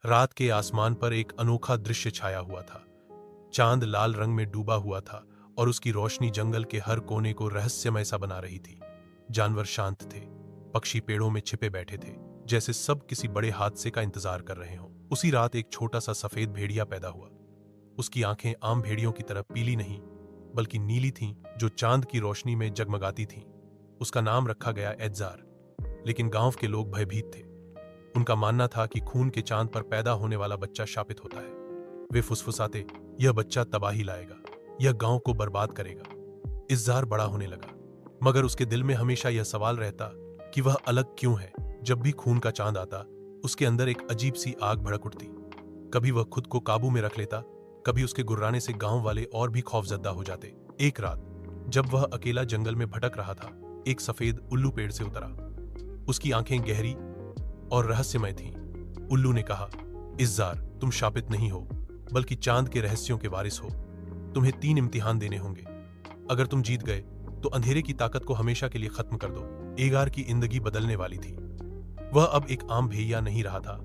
रात के आसमान पर एक अनोखा दृश्य छाया हुआ था। चांद लाल रंग में डूबा हुआ था और उसकी रोशनी जंगल के हर कोने को रहस्यमय सा बना रही थी। जानवर शांत थे, पक्षी पेड़ों में छिपे बैठे थे, जैसे सब किसी बड़े हादसे का इंतजार कर रहे हों। उसी रात एक छोटा सा सफेद भेड़िया पैदा हुआ। उसकी आंखें आम भेड़ियों की तरह पीली नहीं, बल्कि नीली थीं, जो चांद की रोशनी में जगमगाती थीं। उसका नाम रखा गया एज़ार। लेकिन गांव के लोग भयभीत थे। उनका मानना था कि खून के चांद पर पैदा होने वाला बच्चा शापित होता है। वे फुसफुसाते, यह बच्चा तबाही लाएगा, यह गांव को बर्बाद करेगा। इज़्ज़ार बड़ा होने लगा, मगर उसके दिल में हमेशा यह सवाल रहता कि वह अलग क्यों है। जब भी खून का चांद आता, उसके अंदर एक अजीब सी आग भड़क उठती। कभी वह खुद को काबू में रख लेता, कभी उसके गुर्राने से गांव वाले और भी खौफजदा हो जाते। एक रात जब वह अकेला जंगल में भटक रहा था, एक सफेद उल्लू पेड़ से उतरा। उसकी आंखें गहरी और रहस्यमय थीं। उल्लू ने कहा, इज़्ज़ार, तुम शापित नहीं हो, बल्कि चांद के रहस्यों के वारिस हो। तुम्हें 3 इम्तिहान देने होंगे। अगर तुम जीत गए तो अंधेरे की ताकत को हमेशा के लिए खत्म कर दो। एज़ार की जिंदगी बदलने वाली थी। वह अब एक आम भेड़िया नहीं रहा था,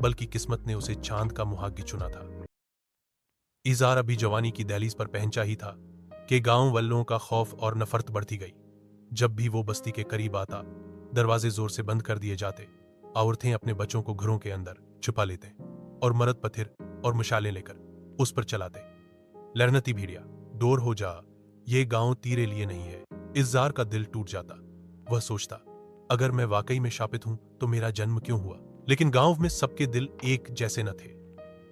बल्कि किस्मत ने उसे चांद का मुहाग्गी चुना था। इज़्ज़ार अभी जवानी की दहलीज पर पहुंचा ही था कि गांव वालों का खौफ और नफरत बढ़ती गई। जब भी वो बस्ती के करीब आता, दरवाजे जोर से बंद कर दिए जाते। औरतें अपने बच्चों को घरों के अंदर छुपा लेते और मर्द पत्थर और मशालें लेकर उस पर चलाते। लरनती भेड़िया, दूर हो जा, ये गांव तेरे लिए नहीं है। इज़्ज़ार का दिल टूट जाता। वह सोचता, अगर मैं वाकई में शापित हूं तो मेरा जन्म क्यों हुआ। लेकिन गांव में सबके दिल एक जैसे न थे।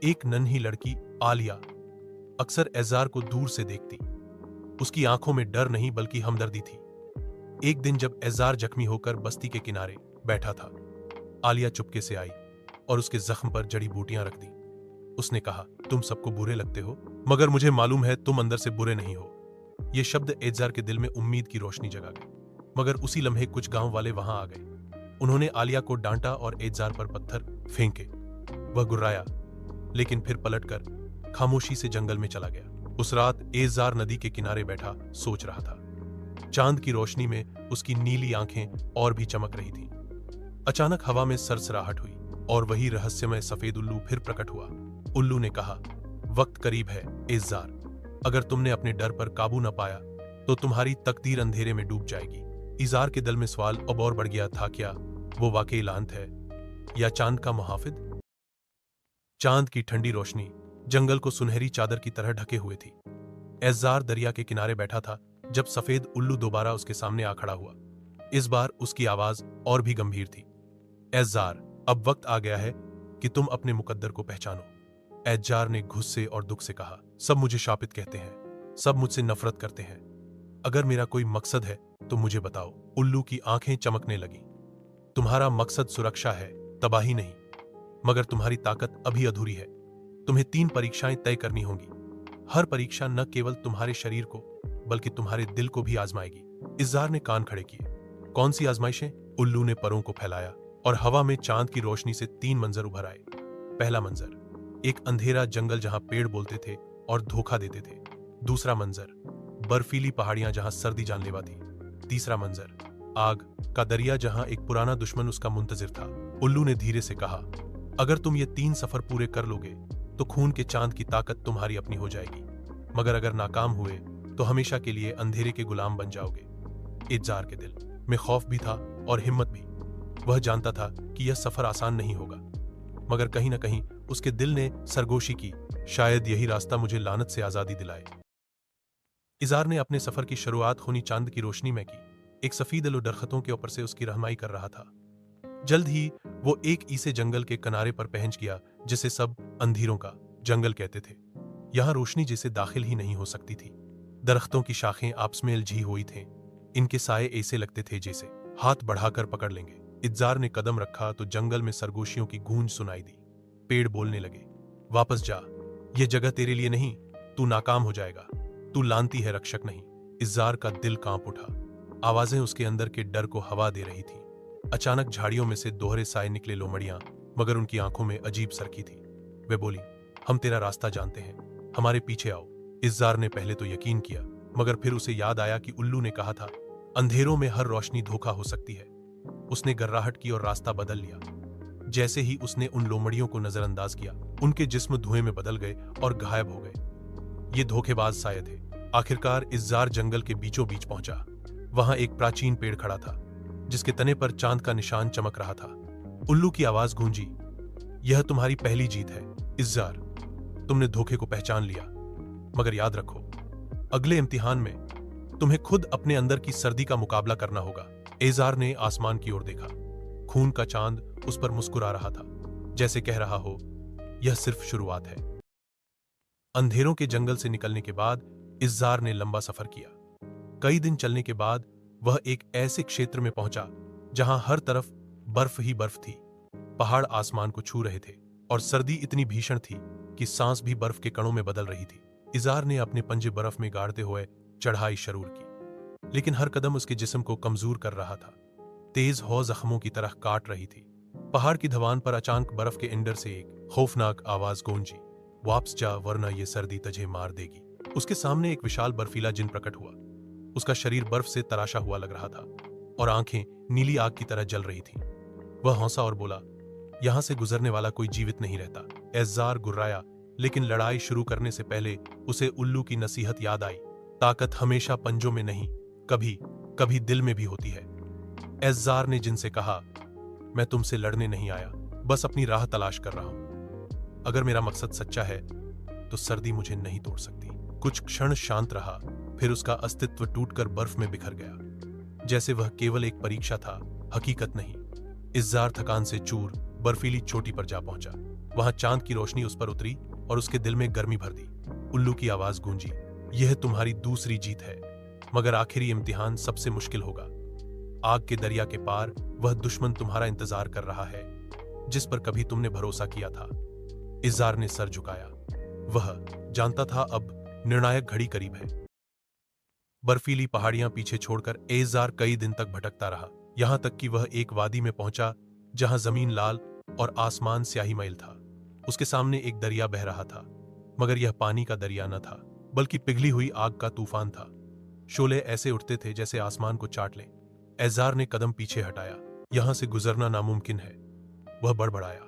एक नन्ही लड़की आलिया अक्सर इज़्ज़ार को दूर से देखती। उसकी आंखों में डर नहीं, बल्कि हमदर्दी थी। एक दिन जब इज़्ज़ार जख्मी होकर बस्ती के किनारे बैठा था, आलिया चुपके से आई और उसके जख्म पर जड़ी बूटियां रख दी। उसने कहा, तुम सबको बुरे लगते हो, मगर मुझे मालूम है तुम अंदर से बुरे नहीं हो। ये शब्द इज़्ज़ार के दिल में उम्मीद की रोशनी जगा गए। मगर उसी लम्हे कुछ गांव वाले वहां आ गए। उन्होंने आलिया को डांटा और इज़्ज़ार पर पत्थर फेंके। वह गुर्राया, लेकिन फिर पलटकर खामोशी से जंगल में चला गया। उस रात इज़्ज़ार नदी के किनारे बैठा सोच रहा था। चांद की रोशनी में उसकी नीली आंखें और भी चमक रही थीं। अचानक हवा में सरसराहट हुई और वही रहस्यमय सफेद उल्लू फिर प्रकट हुआ। उल्लू ने कहा, वक्त करीब है इज़्ज़ार। अगर तुमने अपने डर पर काबू न पाया तो तुम्हारी तकदीर अंधेरे में डूब जाएगी। इज़्ज़ार के दिल में सवाल अब और बढ़ गया था, क्या वो वाकई लानत है या चांद का मुहाफिज। चांद की ठंडी रोशनी जंगल को सुनहरी चादर की तरह ढके हुए थी। इज़्ज़ार दरिया के किनारे बैठा था जब सफेद उल्लू दोबारा उसके सामने आ खड़ा हुआ। इस बार उसकी आवाज और भी गंभीर थी। इज़्ज़ार, अब वक्त आ गया है कि तुम अपने मुकद्दर को पहचानो। इज़्ज़ार ने गुस्से और दुख से कहा, सब मुझे शापित कहते हैं, सब मुझसे नफरत करते हैं। अगर मेरा कोई मकसद है तो मुझे बताओ। उल्लू की आंखें चमकने लगी। तुम्हारा मकसद सुरक्षा है, तबाही नहीं। मगर तुम्हारी ताकत अभी अधूरी है। तुम्हें 3 परीक्षाएं तय करनी होंगी। हर परीक्षा न केवल तुम्हारे शरीर को, बल्कि तुम्हारे दिल को भी आजमाएगी। इज़्ज़ार ने कान खड़े किए। कौन सी आजमाइशें? उल्लू ने परों को फैलाया और हवा में चांद की रोशनी से 3 मंजर उभर आए। पहला मंजर, एक अंधेरा जंगल जहां पेड़ बोलते थे और धोखा देते थे। दूसरा मंजर, बर्फीली पहाड़ियां जहां सर्दी जानलेवा थी। तीसरा मंजर, आग का दरिया जहां एक पुराना दुश्मन उसका मुंतजिर था। उल्लू ने धीरे से कहा, अगर तुम ये 3 सफर पूरे कर लोगे तो खून के चांद की ताकत तुम्हारी अपनी हो जाएगी। मगर अगर नाकाम हुए तो हमेशा के लिए अंधेरे के गुलाम बन जाओगे। इज़्ज़ार के दिल में खौफ भी था और हिम्मत भी। वह जानता था कि यह सफर आसान नहीं होगा, मगर कहीं न कहीं उसके दिल ने सरगोशी की, शायद यही रास्ता मुझे लानत से आजादी दिलाए। इज़्ज़ार ने अपने सफर की शुरुआत खूनी चांद की रोशनी में की। एक सफेद उल्लू दरख्तों के ऊपर से उसकी रहनुमाई कर रहा था। जल्द ही वो एक ऐसे जंगल के किनारे पर पहुंच गया जिसे सब अंधेरों का जंगल कहते थे। यहां रोशनी जिसे दाखिल ही नहीं हो सकती थी। दरख्तों की शाखें आपस में उलझी हुई थीं। इनके साए ऐसे लगते थे जैसे हाथ बढ़ाकर पकड़ लेंगे। इज़्ज़ार ने कदम रखा तो जंगल में सरगोशियों की गूंज सुनाई दी। पेड़ बोलने लगे, वापस जा, ये जगह तेरे लिए नहीं, तू नाकाम हो जाएगा, तू लानती है, रक्षक नहीं। इज़्ज़ार का दिल कांप उठा। आवाजें उसके अंदर के डर को हवा दे रही थी। अचानक झाड़ियों में से दोहरे साए निकले लोमड़ियां, मगर उनकी आंखों में अजीब सरकी थी। वे बोली, हम तेरा रास्ता जानते हैं, हमारे पीछे आओ। इज़्ज़ार ने पहले तो यकीन किया, मगर फिर उसे याद आया कि उल्लू ने कहा था, अंधेरों में हर रोशनी धोखा हो सकती है। उसने गर्राहट की और रास्ता बदल लिया। जैसे ही उसने उन लोमड़ियों को नजरअंदाज किया, उनके जिस्म धुएं में बदल गए और गायब हो गए। ये धोखेबाज साये थे। आखिरकार इज़्ज़ार जंगल के बीचों बीच पहुंचा। वहां एक प्राचीन पेड़ खड़ा था, जिसके तने पर चांद का निशान चमक रहा था। उल्लू की आवाज गूंजी, यह तुम्हारी पहली जीत है इज़्ज़ार, तुमने धोखे को पहचान लिया। मगर याद रखो, अगले इम्तिहान में तुम्हें खुद अपने अंदर की सर्दी का मुकाबला करना होगा। इज़्ज़ार ने आसमान की ओर देखा। खून का चांद उस पर मुस्कुरा रहा था, जैसे कह रहा हो, यह सिर्फ शुरुआत है। अंधेरों के जंगल से निकलने के बाद इज़्ज़ार ने लंबा सफर किया। कई दिन चलने के बाद वह एक ऐसे क्षेत्र में पहुंचा जहां हर तरफ बर्फ ही बर्फ थी। पहाड़ आसमान को छू रहे थे और सर्दी इतनी भीषण थी कि सांस भी बर्फ के कणों में बदल रही थी। इज़्ज़ार ने अपने पंजे बर्फ में गाड़ते हुए चढ़ाई शुरू की, लेकिन हर कदम उसके जिस्म को कमजोर कर रहा था। तेज हौ जख्मों की तरह काट रही थी। पहाड़ की ढलान पर अचानक बर्फ के इंडर से एक खौफनाक आवाज गूंजी, वापस जा वरना ये सर्दी तुझे मार देगी। उसके सामने एक विशाल बर्फीला जिन प्रकट हुआ। उसका शरीर बर्फ से तराशा हुआ लग रहा था और आंखें नीली आग की तरह जल रही थीं। वह हौंसा और बोला, यहां से गुजरने वाला कोई जीवित नहीं रहता। इज़्ज़ार गुर्राया, लेकिन लड़ाई शुरू करने से पहले उसे उल्लू की नसीहत याद आई, ताकत हमेशा पंजों में नहीं, कभी कभी दिल में भी होती है। इज़्ज़ार ने जिनसे कहा, मैं तुमसे लड़ने नहीं आया, बस अपनी राह तलाश कर रहा हूं। अगर मेरा मकसद सच्चा है तो सर्दी मुझे नहीं तोड़ सकती। कुछ क्षण शांत रहा, फिर उसका अस्तित्व टूटकर बर्फ में बिखर गया, जैसे वह केवल एक परीक्षा था, हकीकत नहीं। इज़्ज़ार थकान से चूर बर्फीली चोटी पर जा पहुंचा। वहां चांद की रोशनी उस पर उतरी और उसके दिल में गर्मी भर दी। उल्लू की आवाज गूंजी, यह तुम्हारी दूसरी जीत है, मगर आखिरी इम्तिहान सबसे मुश्किल होगा। आग के दरिया के पार वह दुश्मन तुम्हारा इंतजार कर रहा है, जिस पर कभी तुमने भरोसा किया था। इज़्ज़ार ने सर झुकाया। वह जानता था अब निर्णायक घड़ी करीब है। बर्फीली पहाड़ियां पीछे छोड़कर इज़्ज़ार कई दिन तक भटकता रहा, यहां तक कि वह एक वादी में पहुंचा जहां जमीन लाल और आसमान स्याहीमय था। उसके सामने एक दरिया बह रहा था, मगर यह पानी का दरिया न था, बल्कि पिघली हुई आग का तूफान था। शोले ऐसे उठते थे जैसे आसमान को चाट लें। इज़्ज़ार ने कदम पीछे हटाया, यहां से गुजरना नामुमकिन है। वह बड़बड़ाया।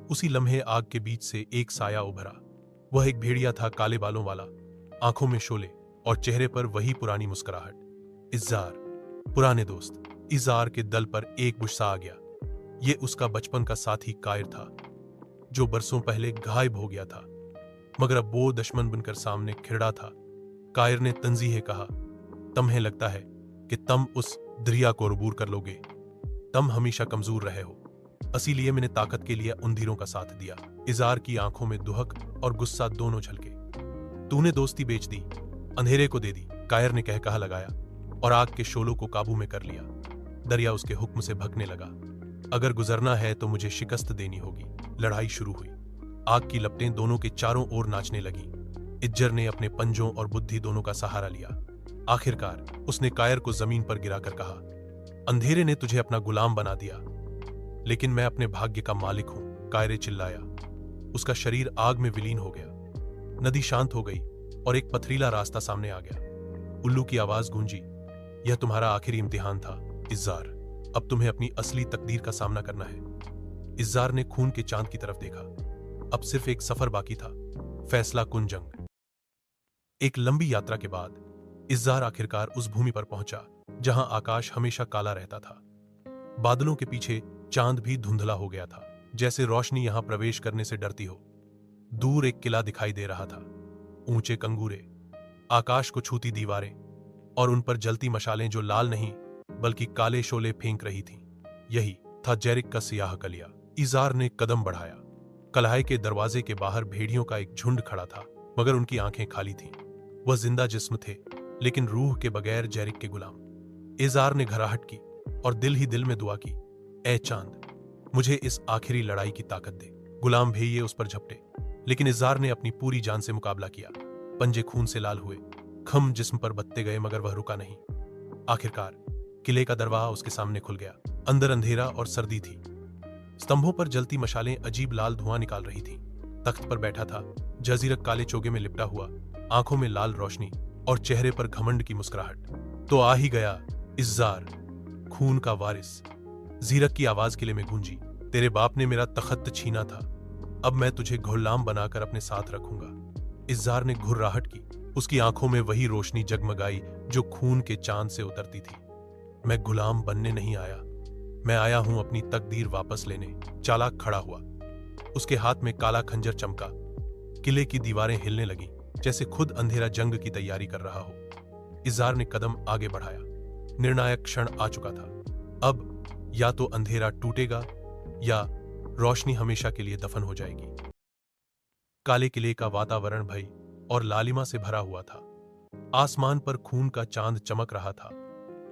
उसी लम्हे आग के बीच से एक साया उभरा। वह एक भेड़िया था, काले बालों वाला, आंखों में शोले और चेहरे पर वही पुरानी मुस्कुराहट। इज़्ज़ार, पुराने दोस्त। इज़्ज़ार के दल पर एक गुस्सा आ गया। ये उसका बचपन का साथी कायर था, जो बरसों पहले गायब हो गया था, मगर अब वो दुश्मन बनकर सामने खिड़ा था। कायर ने तंजीहे कहा, तुम्हें लगता है कि तुम उस दरिया को अबूर कर लोगे? तुम हमेशा कमजोर रहे हो, इसीलिए मैंने ताकत के लिए उन धीरों का साथ दिया। इज़्ज़ार की आंखों में दुहक और गुस्सा दोनों झलके। तूने दोस्ती बेच दी, अंधेरे को दे दी, कायर ने कहा लगाया और आग के शोलों को काबू में कर लिया। दरिया उसके हुक्म से भगने लगा। अगर गुजरना है तो मुझे शिकस्त देनी होगी। लड़ाई शुरू हुई। आग की लपटें दोनों के चारों ओर नाचने लगी। इज़्ज़ार ने अपने पंजों और बुद्धि दोनों का सहारा लिया। आखिरकार उसने कायर को जमीन पर गिराकर कहा, अंधेरे ने तुझे अपना गुलाम बना दिया, लेकिन मैं अपने भाग्य का मालिक हूं। कायर चिल्लाया। उसका शरीर आग में विलीन हो गया। नदी शांत हो गई और एक पथरीला रास्ता सामने आ गया। उल्लू की आवाज गूंजी, यह तुम्हारा आखिरी इम्तिहान था इज़्ज़ार, अब तुम्हें अपनी असली तकदीर का सामना करना है। इज़्ज़ार ने खून के चांद की तरफ देखा। अब सिर्फ एक सफर बाकी था, फैसला कुन जंग। एक लंबी यात्रा के बाद इज़्ज़ार आखिरकार उस भूमि पर पहुंचा जहां आकाश हमेशा काला रहता था। बादलों के पीछे चांद भी धुंधला हो गया था, जैसे रोशनी यहां प्रवेश करने से डरती हो। दूर एक किला दिखाई दे रहा था, ऊंचे कंगूरे, आकाश को छूती दीवारें और उन पर जलती मशालें जो लाल नहीं बल्कि काले शोले फेंक रही थीं। यही था जेरिक का सियाह कलिया। इज़्ज़ार ने कदम बढ़ाया। कलाहे के दरवाजे के बाहर भेड़ियों का एक झुंड खड़ा था, मगर उनकी आंखें खाली थीं। वह जिंदा जिस्म थे, लेकिन रूह के बगैर जेरिक के गुलाम। इज़्ज़ार ने घराहट की और दिल ही दिल में दुआ की, ए चांद, मुझे इस आखिरी लड़ाई की ताकत दे। गुलाम भेड़िए उस पर झपटे, लेकिन इज़्ज़ार ने अपनी पूरी जान से मुकाबला किया। पंजे खून से लाल हुए, खम जिस्म पर बत्ते गए, मगर वह रुका नहीं। आखिरकार किले का दरवाजा उसके सामने खुल गया। अंदर अंधेरा और सर्दी थी। स्तंभों पर जलती मशालें अजीब लाल धुआं निकाल रही थीं। तख्त पर बैठा था जजीरक काले चोगे में लिपटा हुआ, आंखों में लाल रोशनी और चेहरे पर घमंड की मुस्कुराहट। तो आ ही गया इज़्ज़ार, खून का वारिस। जीरक की आवाज किले में गूंजी, तेरे बाप ने मेरा तख्त छीना था, अब मैं तुझे गुलाम बनाकर अपने साथ रखूंगा। इज़्ज़ार ने घुर्राहट की। उसकी आंखों में वही रोशनी जगमगाई जो खून के चांद से उतरती थी। मैं गुलाम बनने नहीं आया, मैं आया हूं अपनी तकदीर वापस लेने। चालाक खड़ा हुआ, उसके हाथ में काला खंजर चमका। किले की दीवारें हिलने लगीं, जैसे खुद अंधेरा जंग की तैयारी कर रहा हो। इज़्ज़ार ने कदम आगे बढ़ाया। निर्णायक क्षण आ चुका था। अब या तो अंधेरा टूटेगा या रोशनी हमेशा के लिए दफन हो जाएगी। काले किले का वातावरण भय और लालिमा से भरा हुआ था। आसमान पर खून का चांद चमक रहा था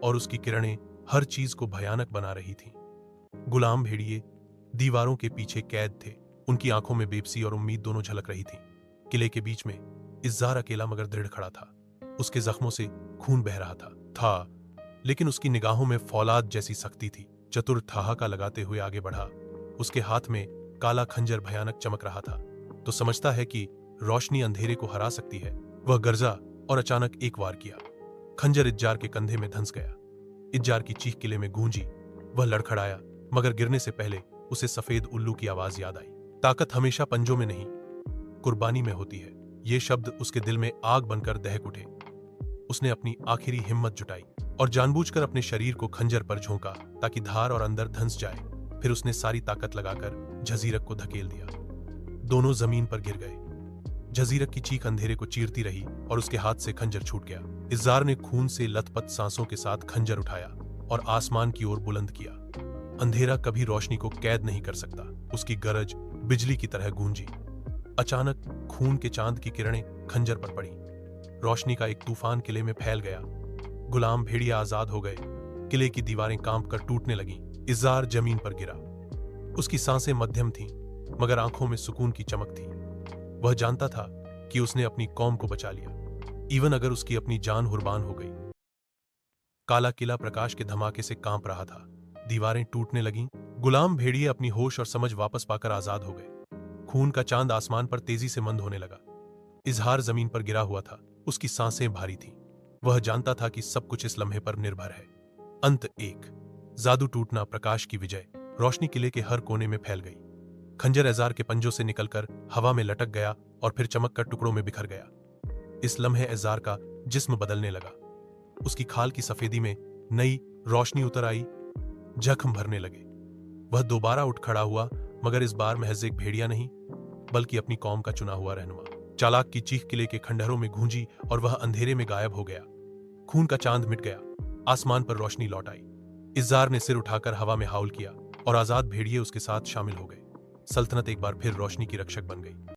और उसकी किरणें हर चीज को भयानक बना रही थीं। गुलाम भेड़िए दीवारों के पीछे कैद थे, उनकी आंखों में बेबसी और उम्मीद दोनों झलक रही थीं। किले के बीच में इज़्ज़ार अकेला मगर दृढ़ खड़ा था। उसके जख्मों से खून बह रहा था, लेकिन उसकी निगाहों में फौलाद जैसी सख्ती थी। चतुर ठहाका लगाते हुए आगे बढ़ा। उसके हाथ में काला खंजर भयानक चमक रहा था। तो समझता है कि रोशनी अंधेरे को हरा सकती है। वह गरजा और अचानक एक वार किया। खंजर इज़्ज़ार के कंधे में धंस गया। इज़्ज़ार की चीख किले में गूंजी। वह लड़खड़ाया, मगर गिरने से पहले उसे सफेद उल्लू की आवाज याद आई। ताकत हमेशा पंजों में नहीं, कुर्बानी में होती है। ये शब्द उसके दिल में आग बनकर दहक उठे। उसने अपनी आखिरी हिम्मत जुटाई और जानबूझकर अपने शरीर को खंजर पर झोंका ताकि धार और अंदर धंस जाए। फिर उसने सारी ताकत लगाकर झजीरक को धकेल दिया। दोनों जमीन पर गिर गए। झजीरक की चीख अंधेरे को चीरती रही और उसके हाथ से खंजर छूट गया। इज़्ज़ार ने खून से लथपथ सांसों के साथ खंजर उठाया और आसमान की ओर बुलंद किया। अंधेरा कभी रोशनी को कैद नहीं कर सकता। उसकी गरज बिजली की तरह गूंजी। अचानक खून के चांद की किरणें खंजर पर पड़ी। रोशनी का एक तूफान किले में फैल गया। गुलाम भेड़िया आजाद हो गए। किले की दीवारें कांपकर टूटने लगीं। इज़्ज़ार जमीन पर गिरा। उसकी सांसें मध्यम थीं, मगर आंखों में सुकून की चमक थी। वह जानता था कि उसने अपनी कौम को बचा लिया, इवन अगर उसकी अपनी जान कुर्बान हो गई। काला किला प्रकाश के धमाके से कांप रहा था। दीवारें टूटने लगीं। गुलाम भेड़िए अपनी होश और समझ वापस पाकर आजाद हो गए। खून का चांद आसमान पर तेजी से मंद होने लगा। इज़्ज़ार जमीन पर गिरा हुआ था। उसकी सांसें भारी थीं। वह जानता था कि सब कुछ इस लम्हे पर निर्भर है। अंत एक। जादू टूटना, प्रकाश की विजय। रोशनी किले के हर कोने में फैल गई। खंजर इज़्ज़ार के पंजों से निकलकर हवा में लटक गया और फिर चमककर टुकड़ों में बिखर गया। इस लम्हे इज़्ज़ार का जिस्म बदलने लगा। उसकी खाल की सफेदी में नई रोशनी उतर आई। जख्म भरने लगे। वह दोबारा उठ खड़ा हुआ, मगर इस बार महज एक भेड़िया नहीं, बल्कि अपनी कौम का चुना हुआ रहनुमा। चालाक की चीख किले के खंडहरों में गूंजी और वह अंधेरे में गायब हो गया। खून का चांद मिट गया। आसमान पर रोशनी लौट आई। इज़्ज़ार ने सिर उठाकर हवा में हाउल किया और आजाद भेड़िए उसके साथ शामिल हो गए। सल्तनत एक बार फिर रोशनी की रक्षक बन गई।